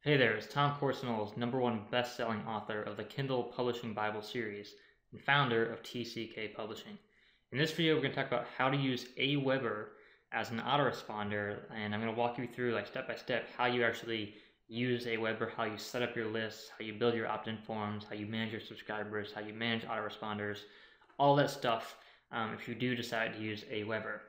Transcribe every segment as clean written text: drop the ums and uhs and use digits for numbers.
Hey there, it's Tom Corson-Knowles, #1 best-selling author of the Kindle Publishing Bible series and founder of TCK Publishing. In this video, we're going to talk about how to use Aweber as an autoresponder, and I'm going to walk you through step by step how you actually use Aweber, how you set up your lists, how you build your opt-in forms, how you manage your subscribers, how you manage autoresponders, all that stuff if you do decide to use Aweber.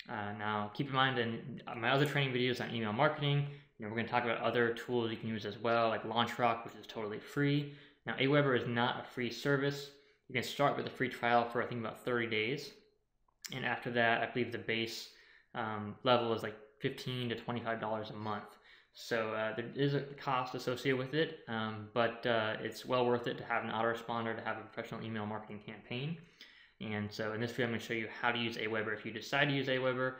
Now, keep in mind in my other training videos on email marketing, we're going to talk about other tools you can use as well, like LaunchRock, which is totally free. Now, Aweber is not a free service. You can start with a free trial for, I think, about 30 days. And after that, I believe the base level is like $15 to $25 a month. So there is a cost associated with it, but it's well worth it to have an autoresponder, to have a professional email marketing campaign. And so in this video, I'm going to show you how to use Aweber. If you decide to use Aweber,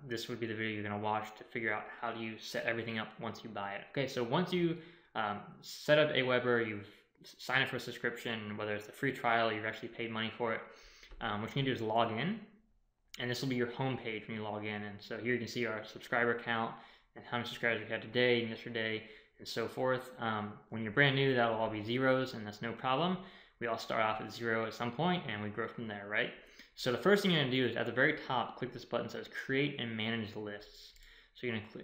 this would be the video you're going to watch to figure out how do you set everything up once you buy it. Okay, so once you set up Aweber, you've signed up for a subscription, whether it's a free trial or you've actually paid money for it, what you can do is log in, and this will be your home page when you log in. And so here you can see our subscriber count and how many subscribers we had today and yesterday and so forth. When you're brand new, that'll all be zeros, and that's no problem. We all start off at 0 at some point and we grow from there, right? So the first thing you're going to do is at the very top, click this button that says create and manage lists. So you're going to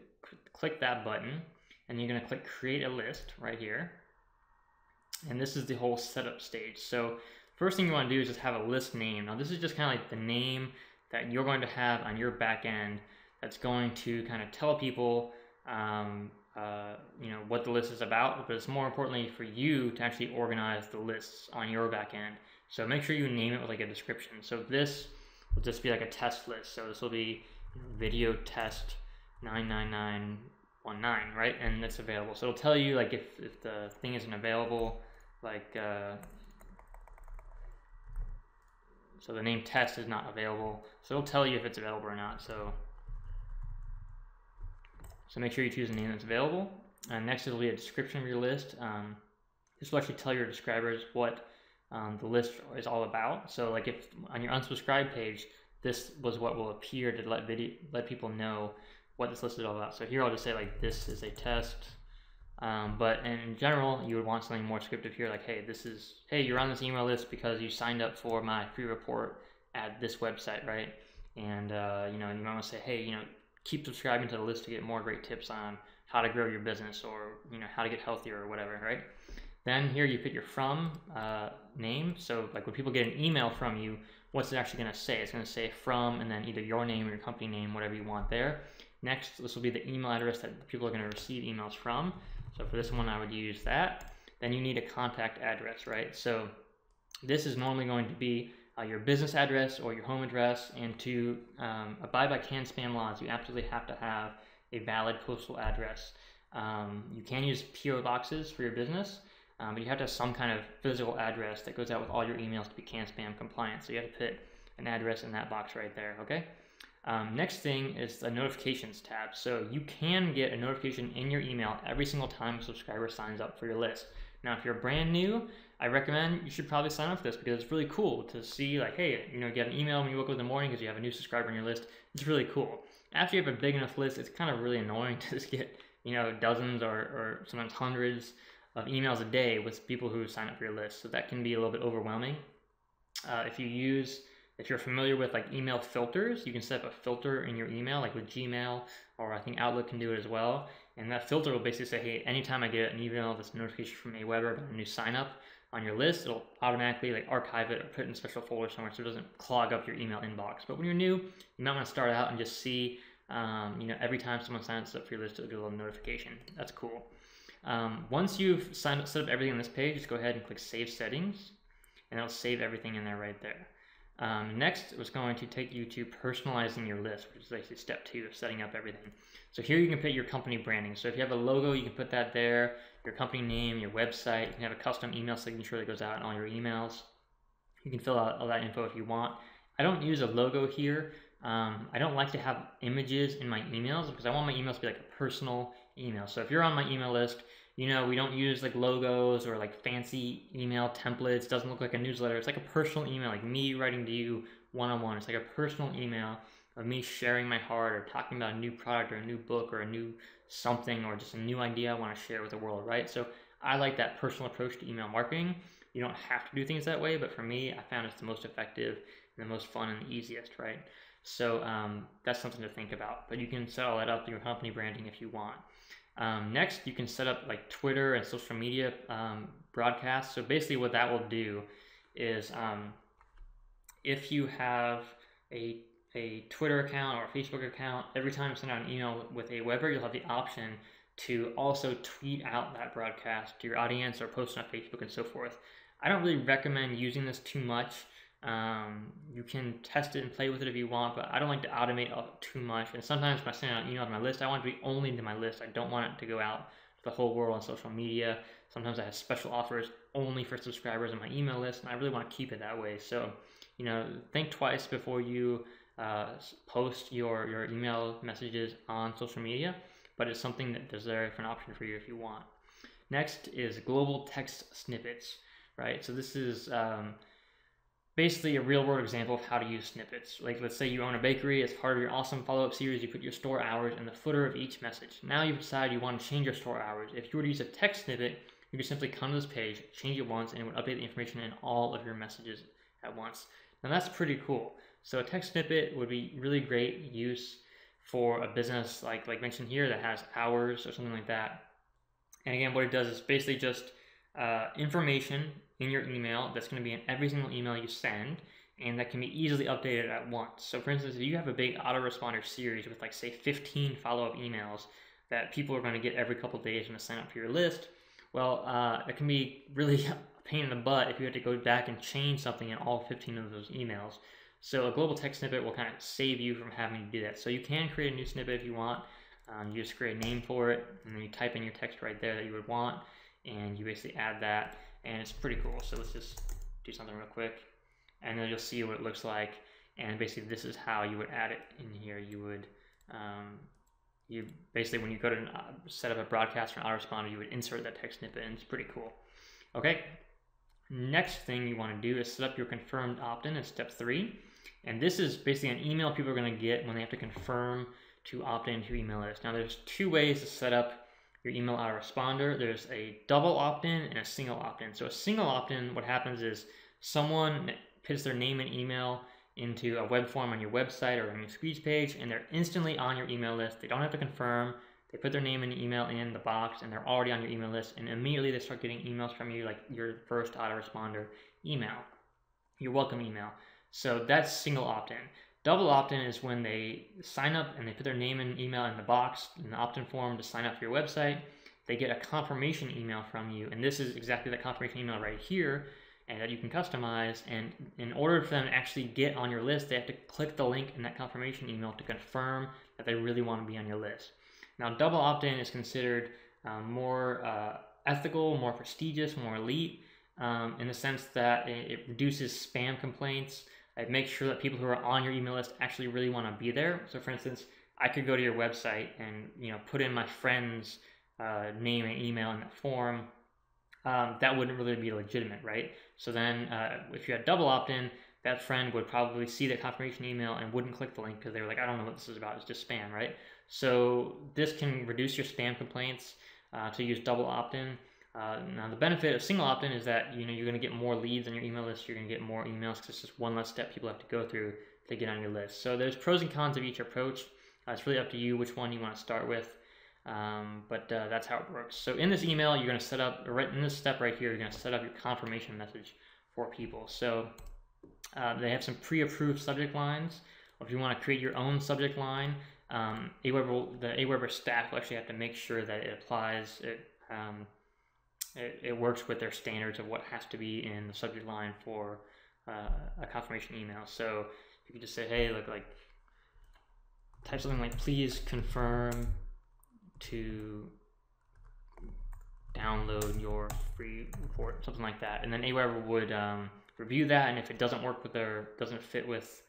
click that button, and you're going to click create a list right here. And this is the whole setup stage. So first thing you want to do is just have a list name. Now this is just kind of like the name that you're going to have on your back end that's going to kind of tell people what the list is about, but it's more importantly for you to actually organize the lists on your back end. So make sure you name it with like a description. So this will just be like a test list. So this will be video test 99919, right? And it's available. So it'll tell you like if the thing isn't available, like so the name test is not available. So it'll tell you if it's available or not. So make sure you choose a name that's available. Next, it'll be a description of your list. This will actually tell your subscribers what the list is all about. So like if on your unsubscribe page, this was what will appear to let people know what this list is all about. So here I'll just say like this is a test. But in general, you would want something more descriptive here, like hey, you're on this email list because you signed up for my free report at this website, right? And you might want to say, hey, keep subscribing to the list to get more great tips on how to grow your business, or how to get healthier or whatever, right? Then here you put your from name. So like when people get an email from you, what's it actually going to say? It's going to say from, and then either your name or your company name, whatever you want there. Next, this will be the email address that people are going to receive emails from. So for this one, I would use that. Then you need a contact address, right? So this is normally going to be your business address or your home address, and to abide by CAN-SPAM laws, you absolutely have to have a valid postal address. You can use PO boxes for your business, but you have to have some kind of physical address that goes out with all your emails to be CAN-SPAM compliant. So you have to put an address in that box right there, okay? Next thing is the notifications tab. So you can get a notification in your email every single time a subscriber signs up for your list. Now, if you're brand new, I recommend you should probably sign up for this because it's really cool to see like, hey, you get an email when you wake up in the morning because you have a new subscriber on your list. It's really cool. After you have a big enough list, it's kind of really annoying to just get, dozens or sometimes hundreds of emails a day with people who sign up for your list. So that can be a little bit overwhelming. If you're familiar with like email filters, you can set up a filter in your email, like with Gmail, or I think Outlook can do it as well. And that filter will basically say, hey, anytime I get an email that's a notification from Aweber about a new sign up on your list, it'll automatically like archive it or put it in a special folder somewhere so it doesn't clog up your email inbox. But when you're new, you might want to start out and just see, every time someone signs up for your list, it'll get a little notification. That's cool. Once you've set up everything on this page, just go ahead and click Save Settings, and it'll save everything in there right there. Next, it was going to take you to personalizing your list, which is actually step 2 of setting up everything. So here you can put your company branding. So if you have a logo, you can put that there, your company name, your website. You can have a custom email signature that goes out in all your emails. You can fill out all that info if you want. I don't use a logo here. I don't like to have images in my emails because I want my emails to be like a personal email. So if you're on my email list, we don't use like logos or like fancy email templates. It doesn't look like a newsletter. It's like a personal email, like me writing to you one-on-one. It's like a personal email of me sharing my heart or talking about a new product or a new book or a new something or just a new idea I want to share with the world, right? So I like that personal approach to email marketing. You don't have to do things that way, but for me, I found it's the most effective and the most fun and the easiest, right? So that's something to think about. But you can set all that up in your company branding if you want. Next, you can set up like Twitter and social media broadcasts. So basically what that will do is if you have a Twitter account or a Facebook account, every time you send out an email with Aweber, you'll have the option to also tweet out that broadcast to your audience or post on Facebook and so forth. I don't really recommend using this too much. You can test it and play with it if you want, but I don't like to automate too much. And sometimes when I send out an email to my list, I want it to be only to my list. I don't want it to go out to the whole world on social media. Sometimes I have special offers only for subscribers on my email list, and I really want to keep it that way. So, think twice before you post your email messages on social media, but it's something that is there for an option for you if you want. Next is global text snippets, right? So this is basically a real-world example of how to use snippets. Like, let's say you own a bakery. As part of your awesome follow-up series, you put your store hours in the footer of each message. Now you've decided you want to change your store hours. If you were to use a text snippet, you could simply come to this page, change it once, and it would update the information in all of your messages at once. Now that's pretty cool. So a text snippet would be really great use for a business like mentioned here that has hours or something like that. And again, what it does is basically just information in your email that's going to be in every single email you send, and that can be easily updated at once. So for instance, if you have a big autoresponder series with like say 15 follow-up emails that people are going to get every couple of days when they sign up for your list, well, it can be really a pain in the butt if you have to go back and change something in all 15 of those emails. So a global text snippet will kind of save you from having to do that. So you can create a new snippet if you want. You just create a name for it, and then you type in your text right there that you would want, and you basically add that, and it's pretty cool. So let's just do something real quick, and then you'll see what it looks like. And basically this is how you would add it in here. You would you basically, when you go to set up a broadcast for an autoresponder, you would insert that text snippet, and it's pretty cool. Okay, next thing you want to do is set up your confirmed opt-in in step 3. And this is basically an email people are going to get when they have to confirm to opt in to your email list. Now there's 2 ways to set up your email autoresponder. There's a double opt-in and a single opt-in. So a single opt-in, what happens is someone puts their name and email into a web form on your website or on your squeeze page, and they're instantly on your email list. They don't have to confirm. They put their name and email in the box, and they're already on your email list, and immediately they start getting emails from you, like your first autoresponder email, your welcome email. So that's single opt-in. Double opt-in is when they sign up and they put their name and email in the box in the opt-in form to sign up for your website. They get a confirmation email from you, and this is exactly that confirmation email right here, and that you can customize. And in order for them to actually get on your list, they have to click the link in that confirmation email to confirm that they really want to be on your list. Now, double opt-in is considered more ethical, more prestigious, more elite, in the sense that it reduces spam complaints. It makes sure that people who are on your email list actually really want to be there. So for instance, I could go to your website and put in my friend's name and email in that form. That wouldn't really be legitimate, right? So then if you had double opt-in, that friend would probably see the confirmation email and wouldn't click the link because they were like, I don't know what this is about, it's just spam, right? So this can reduce your spam complaints to use double opt-in. Now the benefit of single opt-in is that you're going to get more leads on your email list. You're going to get more emails because it's just one less step people have to go through to get on your list. So there's pros and cons of each approach. It's really up to you which one you want to start with, but that's how it works. So in this email, you're going to set up, right in this step right here, you're going to set up your confirmation message for people. So they have some pre-approved subject lines. If you want to create your own subject line, the Aweber staff will actually have to make sure that it applies, it works with their standards of what has to be in the subject line for a confirmation email. So you can just say, hey, look, like, type something like, please confirm to download your free report, something like that. And then Aweber would review that, and if it doesn't work with doesn't fit with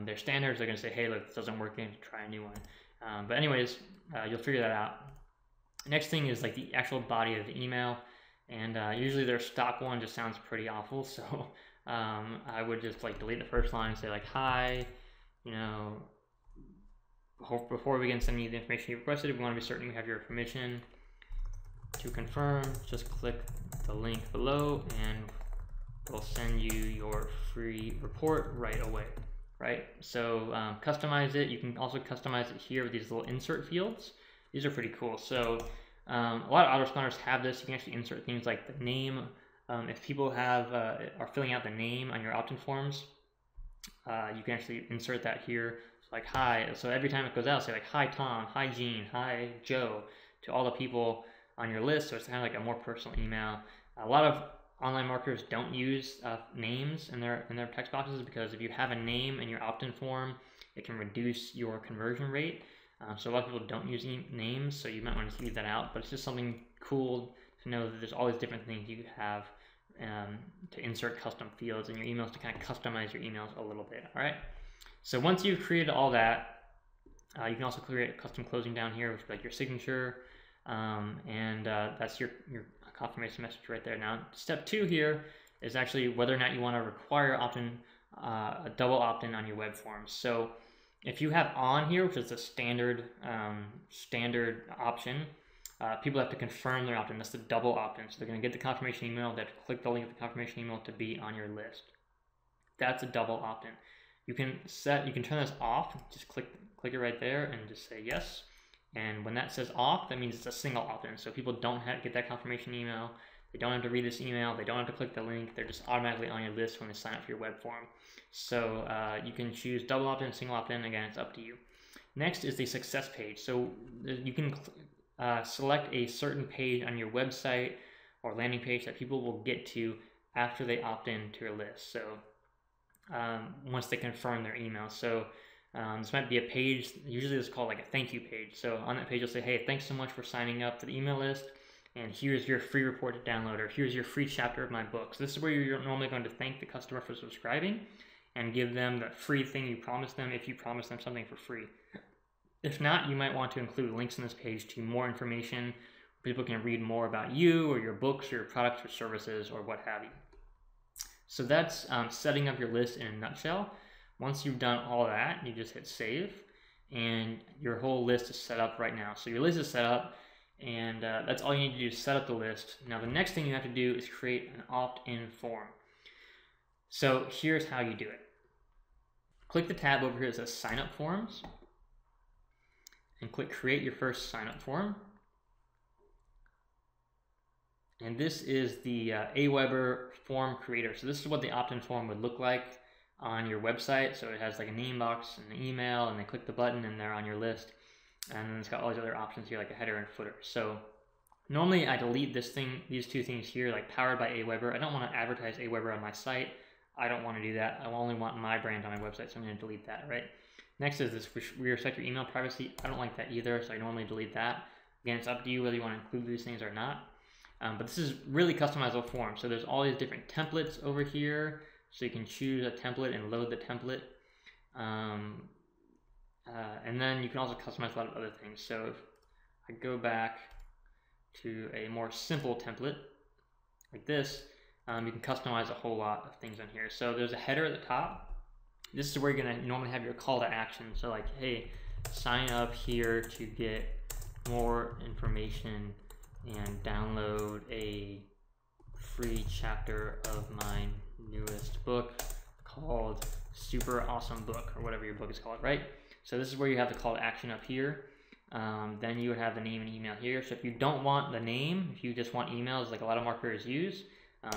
their standards, they're going to say, hey, look, this doesn't work, you need to try a new one. But anyways, you'll figure that out. Next thing is like the actual body of the email, and usually their stock one just sounds pretty awful, so I would just like delete the first line and say like, hi, before we can send you the information you requested, we want to be certain we have your permission. To confirm, just click the link below and we'll send you your free report right away, right? So customize it. You can also customize it here with these little insert fields. These are pretty cool. So a lot of autoresponders have this. You can actually insert things like the name. If people are filling out the name on your opt-in forms, you can actually insert that here. So like hi, so every time it goes out, say like hi Tom, hi Gene, hi Joe, to all the people on your list. So it's kind of like a more personal email. A lot of online marketers don't use names in their text boxes, because if you have a name in your opt-in form, it can reduce your conversion rate. So a lot of people don't use names, so you might want to leave that out. But it's just something cool to know that there's all these different things you have to insert custom fields in your emails to kind of customize your emails a little bit. All right. So once you've created all that, you can also create a custom closing down here, which is like your signature. That's your confirmation message right there. Now, step 2 here is actually whether or not you want to require opt-in, a double opt-in on your web forms. So if you have on here, which is a standard option, people have to confirm their opt-in. That's the double opt-in. So they're going to get the confirmation email. They have to click the link of the confirmation email to be on your list. That's a double opt-in. You can turn this off. Just click it right there and just say yes. And when that says off, that means it's a single opt-in. So people don't have to get that confirmation email. They don't have to read this email. They don't have to click the link. They're just automatically on your list when they sign up for your web form. So you can choose double opt-in, single opt-in. Again, it's up to you. Next is the success page. So you can select a certain page on your website or landing page that people will get to after they opt in to your list. So once they confirm their email. So this might be a page, usually it's called like a thank you page. So on that page, you'll say, hey, thanks so much for signing up to the email list. And here's your free report to download, or here's your free chapter of my book. So this is where you're normally going to thank the customer for subscribing and give them the free thing you promised them if you promised them something for free. If not, you might want to include links in this page to more information. People can read more about you or your books or your products or services or what have you. So that's setting up your list in a nutshell. Once you've done all that, you just hit save and your whole list is set up right now. So your list is set up, and that's all you need to do is set up the list. Now the next thing you have to do is create an opt-in form. So here's how you do it. Click the tab over here that says sign up forms and click create your first sign up form. And this is the Aweber form creator. So this is what the opt-in form would look like on your website. So it has like a name box and an email, and they click the button and they're on your list. And then it's got all these other options here, like a header and footer. So normally I delete these two things here, like powered by Aweber. I don't want to advertise Aweber on my site. I don't want to do that. I only want my brand on my website, so I'm going to delete that, right? Next is this respect your email privacy. I don't like that either, so I normally delete that. Again, it's up to you whether you want to include these things or not. But this is really customizable form. So there's all these different templates over here. So you can choose a template and load the template. And then you can also customize a lot of other things. So if I go back to a more simple template like this, you can customize a whole lot of things on here. So there's a header at the top. This is where you're going to normally have your call to action. So like, hey, sign up here to get more information and download a free chapter of my newest book called Super Awesome Book, or whatever your book is called, right? So this is where you have the call to action up here. Then you would have the name and email here. So if you don't want the name, if you just want emails like a lot of marketers use,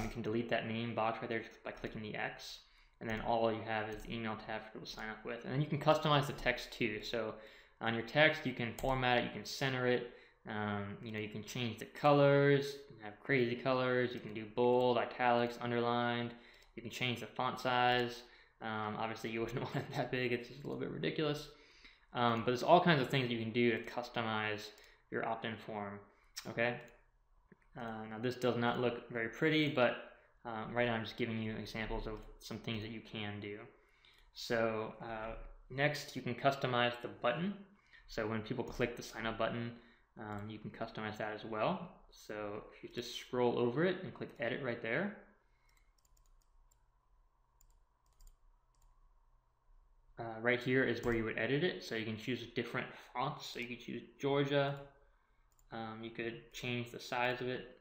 you can delete that name box right there by clicking the X. And then all you have is the email tab for people to sign up with. And then you can customize the text too. So on your text, you can format it, you can center it. You can change the colors, you can have crazy colors, you can do bold, italics, underlined, you can change the font size. Obviously you wouldn't want it that big, it's just a little bit ridiculous. But there's all kinds of things you can do to customize your opt-in form, okay? Now this does not look very pretty, but right now I'm just giving you examples of some things that you can do. So next you can customize the button. So when people click the sign up button, you can customize that as well. So if you just scroll over it and click edit right there, right here is where you would edit it. So you can choose different fonts. So you could choose Georgia. You could change the size of it.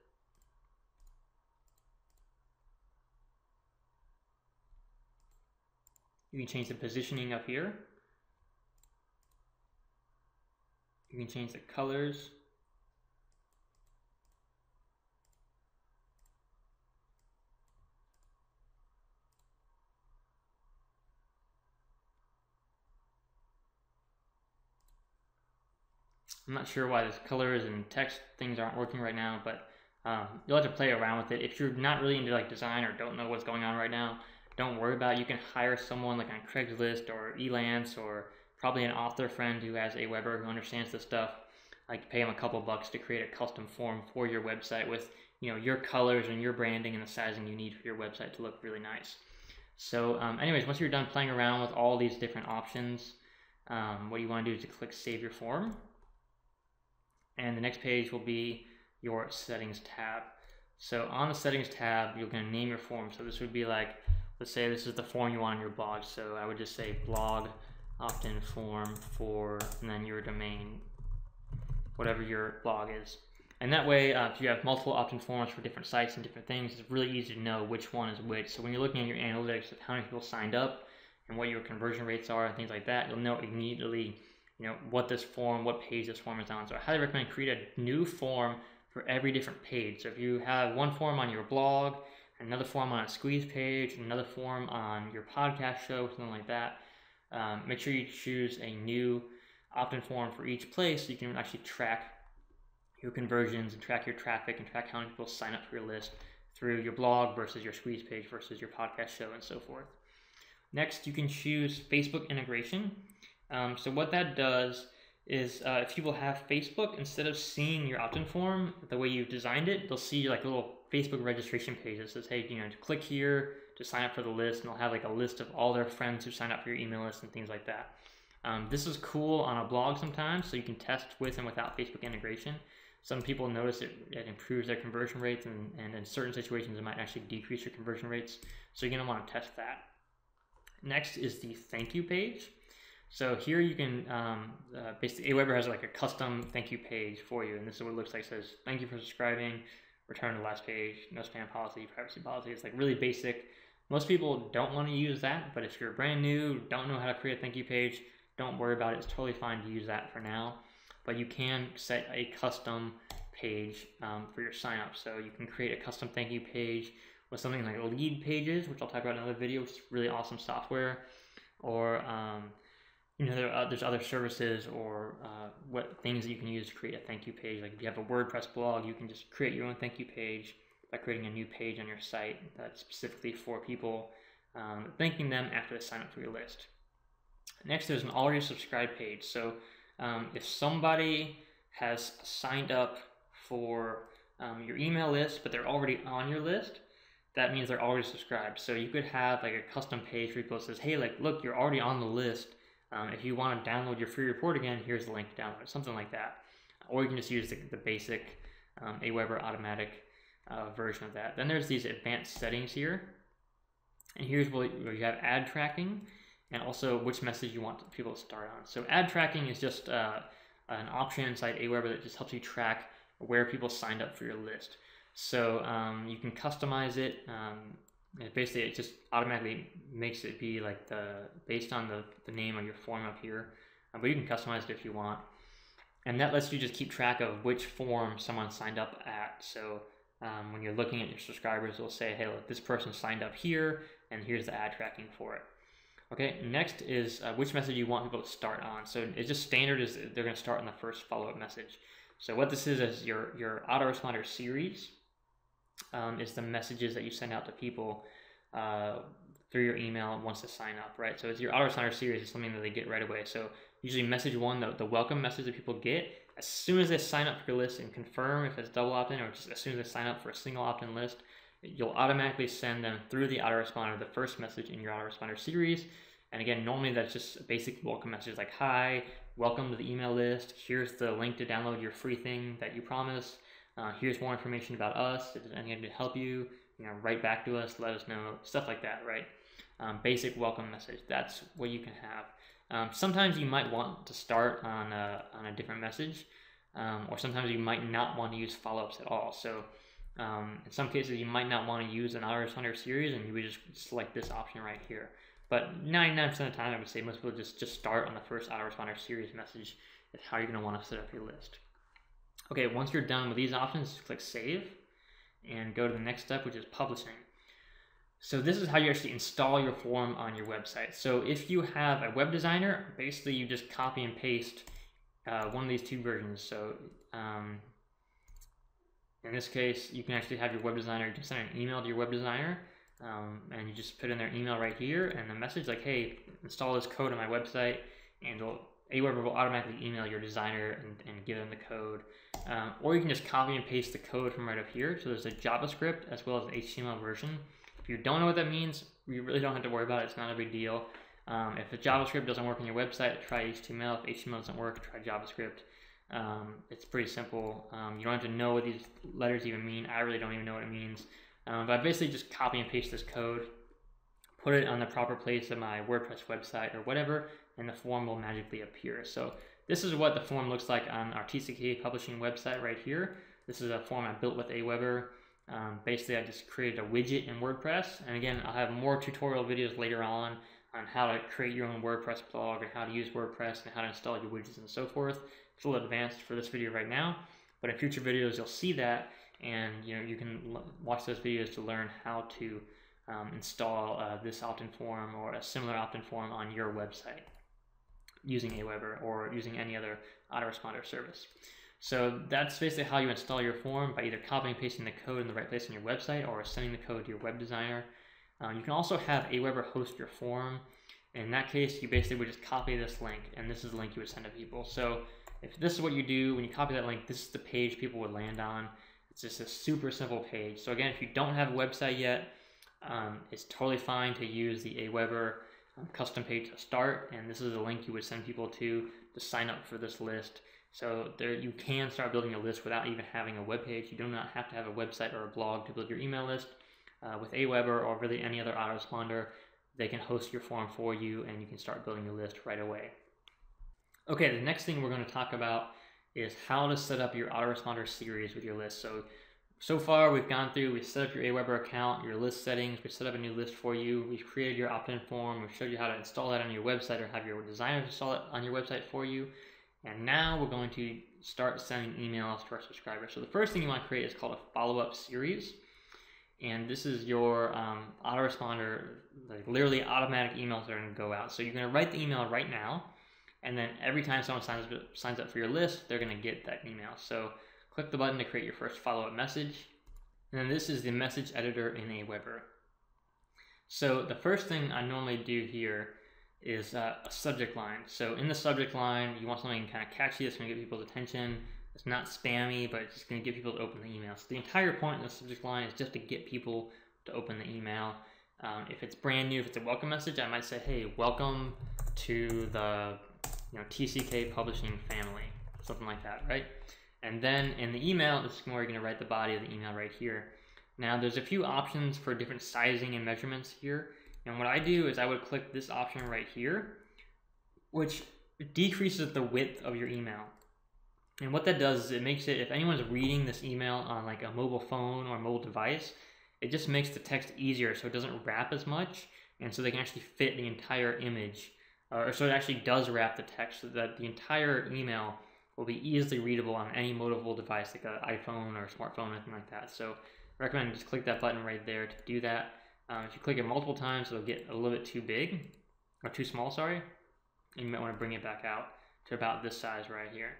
You can change the positioning up here. You can change the colors. I'm not sure why this colors and text things aren't working right now, but you'll have to play around with it. If you're not really into like design or don't know what's going on right now, don't worry about it. You can hire someone like on Craigslist or Elance, or probably an author friend who has Aweber who understands this stuff. Like pay them a couple bucks to create a custom form for your website with your colors and your branding and the sizing you need for your website to look really nice. So anyways, once you're done playing around with all these different options, what you want to do is to click Save Your Form. And the next page will be your Settings tab. So on the Settings tab, you're going to name your form. So this would be like, let's say this is the form you want on your blog. So I would just say blog opt-in form for, and then your domain, whatever your blog is. And that way, if you have multiple opt-in forms for different sites and different things, it's really easy to know which one is which. So when you're looking at your analytics of how many people signed up and what your conversion rates are and things like that, you'll know immediately what this form, what page this form is on. So I highly recommend create a new form for every different page. So if you have one form on your blog, another form on a squeeze page, another form on your podcast show, something like that, make sure you choose a new opt-in form for each place so you can actually track your conversions and track your traffic and track how many people sign up for your list through your blog versus your squeeze page versus your podcast show and so forth. Next, you can choose Facebook integration. So what that does is if people have Facebook, instead of seeing your opt-in form the way you've designed it, they'll see like a little Facebook registration page that says, hey, to click here to sign up for the list, and they'll have like a list of all their friends who sign up for your email list and things like that. This is cool on a blog sometimes, so you can test with and without Facebook integration. Some people notice it improves their conversion rates, and in certain situations it might actually decrease your conversion rates. So you're going to want to test that. Next is the thank you page. So here you can, basically Aweber has like a custom thank you page for you, and this is what it looks like. It says, thank you for subscribing, return to the last page, no spam policy, privacy policy. It's like really basic. Most people don't want to use that, but if you're brand new, don't know how to create a thank you page, don't worry about it. It's totally fine to use that for now, but you can set a custom page for your signup. So you can create a custom thank you page with something like lead pages, which I'll talk about in another video, which is really awesome software, or there's other services or what things that you can use to create a thank you page. Like if you have a WordPress blog, you can just create your own thank you page by creating a new page on your site that's specifically for people, thanking them after they sign up for your list. Next, there's an already subscribed page. So if somebody has signed up for your email list, but they're already on your list, that means they're already subscribed. So you could have like a custom page where people says, hey, like, look, you're already on the list. If you want to download your free report again, here's the link to download it, something like that. Or you can just use the basic Aweber automatic version of that. Then there's these advanced settings here. And here's where you have ad tracking and also which message you want people to start on. So ad tracking is just an option inside Aweber that just helps you track where people signed up for your list. So you can customize it. Basically, it just automatically makes it be like based on the name of your form up here, but you can customize it if you want, and that lets you just keep track of which form someone signed up at. So when you're looking at your subscribers, it'll say, hey, look, this person signed up here, and here's the ad tracking for it. Okay, next is which message you want people to start on. So it's just standard is they're going to start on the first follow-up message. So what this is your autoresponder series. Is the messages that you send out to people through your email once they sign up, right? So it's your autoresponder series is something that they get right away. So usually message one, the welcome message that people get, as soon as they sign up for your list and confirm if it's double opt-in or just as soon as they sign up for a single opt-in list, you'll automatically send them through the autoresponder the first message in your autoresponder series. And again, normally that's just a basic welcome message like, hi, welcome to the email list. Here's the link to download your free thing that you promised. Here's more information about us. If there's anything to help you, write back to us, let us know, stuff like that, right? basic welcome message. That's what you can have. Sometimes you might want to start on a different message, or sometimes you might not want to use follow-ups at all. So in some cases you might not want to use an Autoresponder series, and you would just select this option right here. But 99% of the time, I would say most people just start on the first Autoresponder series message. Is how you're going to want to set up your list. Okay, once you're done with these options, just click Save and go to the next step, which is Publishing. So this is how you actually install your form on your website. So if you have a web designer, basically you just copy and paste one of these two versions. So in this case, you can actually have your web designer just send an email to your web designer, and you just put in their email right here and the message like, hey, install this code on my website, and Aweber will automatically email your designer and give them the code. Or you can just copy and paste the code from right up here. So there's a JavaScript as well as an HTML version. If you don't know what that means, you really don't have to worry about it. It's not a big deal. If the JavaScript doesn't work on your website, try HTML. If HTML doesn't work, try JavaScript. It's pretty simple. You don't have to know what these letters even mean. I really don't even know what it means. But I basically just copy and paste this code, put it on the proper place of my WordPress website or whatever, and the form will magically appear. So this is what the form looks like on our TCK publishing website right here. This is a form I built with Aweber. Basically, I just created a widget in WordPress. And again, I'll have more tutorial videos later on how to create your own WordPress blog and how to use WordPress and how to install your widgets and so forth. It's a little advanced for this video right now, but in future videos, you'll see that. And you can watch those videos to learn how to install this opt-in form or a similar opt-in form on your website using Aweber or using any other autoresponder service. So that's basically how you install your form, by either copying and pasting the code in the right place on your website or sending the code to your web designer. You can also have Aweber host your form. In that case, you basically would just copy this link, and this is the link you would send to people. So if this is what you do, when you copy that link, this is the page people would land on. It's just a super simple page. So again, if you don't have a website yet, it's totally fine to use the Aweber custom page to start, and this is a link you would send people to sign up for this list. So there you can start building a list without even having a web page. You do not have to have a website or a blog to build your email list. With Aweber or really any other autoresponder, they can host your form for you and you can start building your list right away. Okay, the next thing we're going to talk about is how to set up your autoresponder series with your list. So far we've gone through, we've set up your Aweber account, your list settings, we've set up a new list for you, we've created your opt-in form, we've showed you how to install that on your website or have your designer install it on your website for you. And now we're going to start sending emails to our subscribers. So the first thing you want to create is called a follow-up series. And this is your autoresponder, like literally automatic emails that are going to go out. So you're going to write the email right now, and then every time someone signs up for your list, they're going to get that email. So click the button to create your first follow-up message. And then this is the message editor in Aweber. So the first thing I normally do here is a subject line. So in the subject line, you want something kind of catchy that's going to get people's attention. It's not spammy, but it's just going to get people to open the email. So the entire point of the subject line is just to get people to open the email. If it's brand new, if it's a welcome message, I might say, hey, welcome to the TCK publishing family, something like that, right? And then in the email, this is where you're going to write the body of the email right here. Now there's a few options for different sizing and measurements here. And what I do is I would click this option right here, which decreases the width of your email. And what that does is it makes it, if anyone's reading this email on like a mobile phone or a mobile device, it just makes the text easier so it doesn't wrap as much, and so they can actually fit the entire image, or so it actually does wrap the text so that the entire email will be easily readable on any mobile device like an iPhone or a smartphone or anything like that. So I recommend just click that button right there to do that. If you click it multiple times, it'll get a little bit too big, or too small, sorry, and you might want to bring it back out to about this size right here.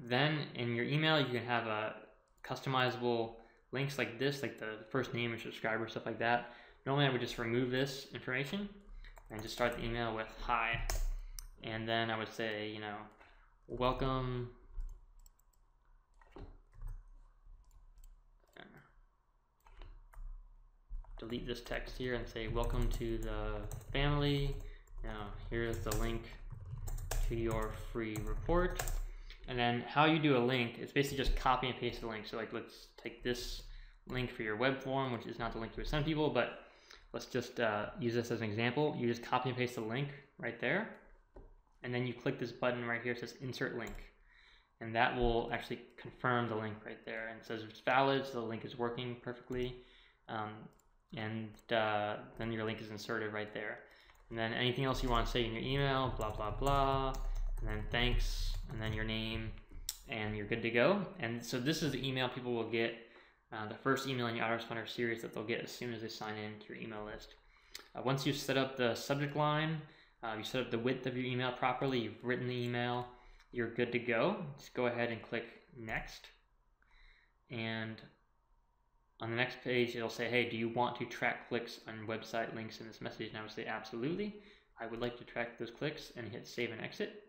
Then in your email, you can have customizable links like this, like the first name and subscriber, stuff like that. Normally I would just remove this information and just start the email with hi. And then I would say, welcome. Delete this text here and say, welcome to the family. Now here's the link to your free report. And then how you do a link, it's basically just copy and paste the link. So like, let's take this link for your web form, which is not the link you would send people, but let's just use this as an example. You just copy and paste the link right there, and then you click this button right here. It says insert link, and that will actually confirm the link right there, and it says it's valid, so the link is working perfectly, and then your link is inserted right there. And then anything else you want to say in your email, blah blah blah, and then thanks, and then your name, and you're good to go. And so this is the email people will get, the first email in your Autoresponder series that they'll get as soon as they sign in to your email list. Once you've set up the subject line, you set up the width of your email properly, you've written the email, you're good to go. Just go ahead and click next. And on the next page, it'll say, hey, do you want to track clicks on website links in this message? And I would say, absolutely. I would like to track those clicks, and hit save and exit.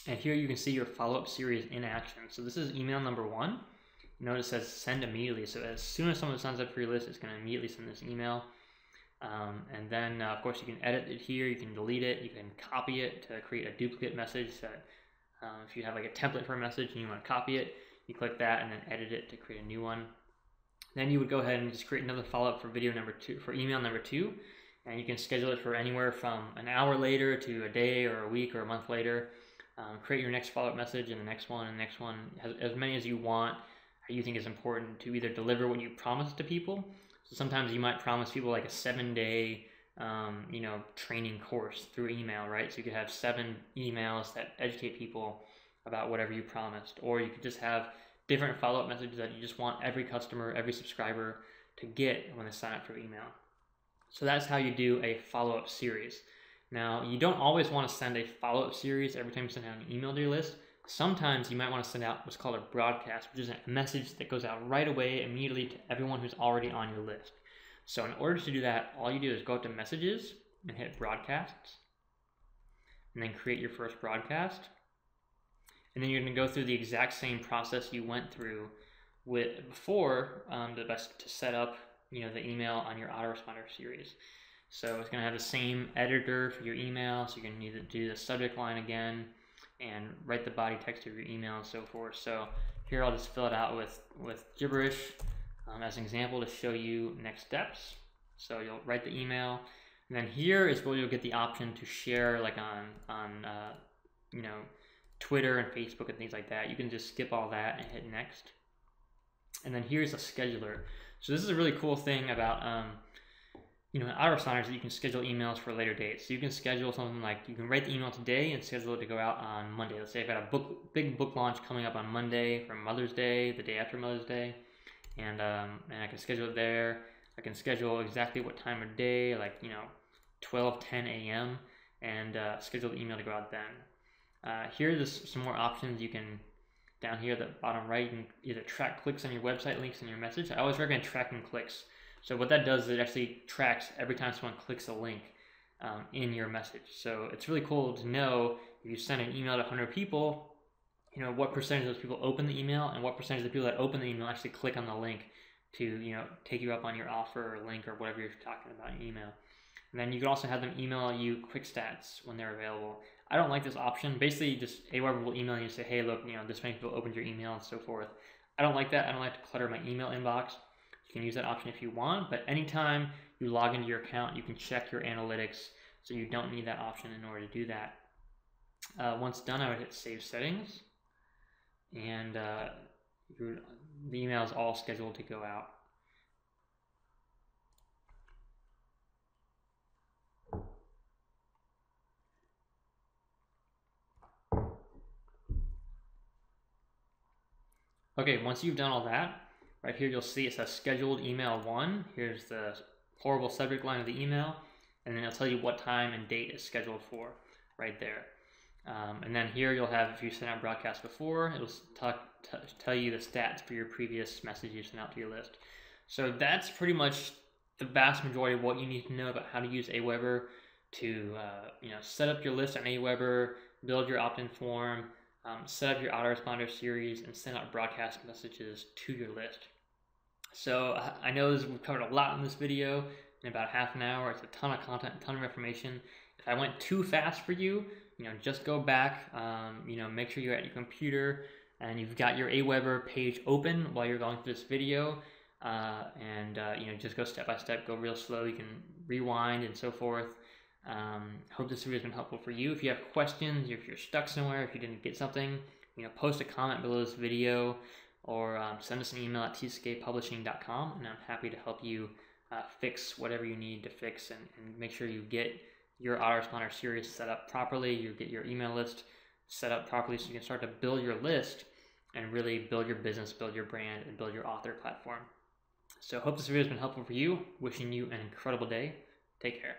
And here you can see your follow-up series in action. So this is email number 1. Notice it says send immediately. So as soon as someone signs up for your list, it's going to immediately send this email. And then, of course, you can edit it here. You can delete it. You can copy it to create a duplicate message. That if you have like a template for a message and you want to copy it, you click that and then edit it to create a new one. Then you would go ahead and just create another follow-up for video number 2, for email number 2, and you can schedule it for anywhere from an hour later to a day or a week or a month later. Create your next follow-up message and the next one and the next one, as many as you want, you think is important to either deliver what you promise to people. So sometimes you might promise people like a 7-day, training course through email, right? So you could have 7 emails that educate people about whatever you promised, or you could just have different follow-up messages that you just want every customer, every subscriber to get when they sign up for email. So that's how you do a follow-up series. Now, you don't always want to send a follow-up series every time you send out an email to your list. Sometimes you might want to send out what's called a broadcast, which is a message that goes out right away, immediately to everyone who's already on your list. So in order to do that, all you do is go up to messages and hit broadcasts, and then create your first broadcast. And then you're going to go through the exact same process you went through with before to set up the email on your Autoresponder series. So it's going to have the same editor for your email, so you're going to need to do the subject line again and write the body text of your email and so forth. So here I'll just fill it out with gibberish as an example to show you next steps. So you'll write the email, and then here is where you'll get the option to share, like on Twitter and Facebook and things like that. You can just skip all that and hit next. And then here's a scheduler. So this is a really cool thing about Autoresponder is that you can schedule emails for later dates. So you can schedule something like, you can write the email today and schedule it to go out on Monday. Let's say I've got a big book launch coming up on Monday for Mother's Day, the day after Mother's Day, and I can schedule it there. I can schedule exactly what time of day, like 12:10 a.m. and schedule the email to go out then. Here's some more options. You can, down here at the bottom right, you can either track clicks on your website links in your message. I always recommend tracking clicks. So what that does is it actually tracks every time someone clicks a link in your message. So it's really cool to know if you send an email to 100 people, what percentage of those people open the email, and what percentage of the people that open the email actually click on the link to take you up on your offer or link or whatever you're talking about in your email. And then you can also have them email you quick stats when they're available. I don't like this option. Basically, just Aweber will email you and say, hey, look, this many people opened your email and so forth. I don't like that. I don't like to clutter my email inbox. You can use that option if you want, but anytime you log into your account, you can check your analytics, so you don't need that option in order to do that. Once done, I would hit Save Settings, and the email is all scheduled to go out. Okay, once you've done all that, right here you'll see it says scheduled email 1. Here's the horrible subject line of the email, and then it'll tell you what time and date it's scheduled for right there. And then here you'll have, if you sent out broadcasts before, it'll tell you the stats for your previous message you sent out to your list. So that's pretty much the vast majority of what you need to know about how to use Aweber to set up your list on Aweber, build your opt-in form, set up your Autoresponder series, and send out broadcast messages to your list. So I know we've covered a lot in this video in about half an hour. It's a ton of content, a ton of information. If I went too fast for you, just go back, make sure you're at your computer and you've got your Aweber page open while you're going through this video. just go step by step, go real slow. You can rewind and so forth. Hope this video has been helpful for you. If you have questions, if you're stuck somewhere, if you didn't get something, post a comment below this video, or send us an email at tckpublishing.com, and I'm happy to help you fix whatever you need to fix, and make sure you get your Autoresponder series set up properly. You get your email list set up properly so you can start to build your list and really build your business, build your brand, and build your author platform. So hope this video has been helpful for you. Wishing you an incredible day. Take care.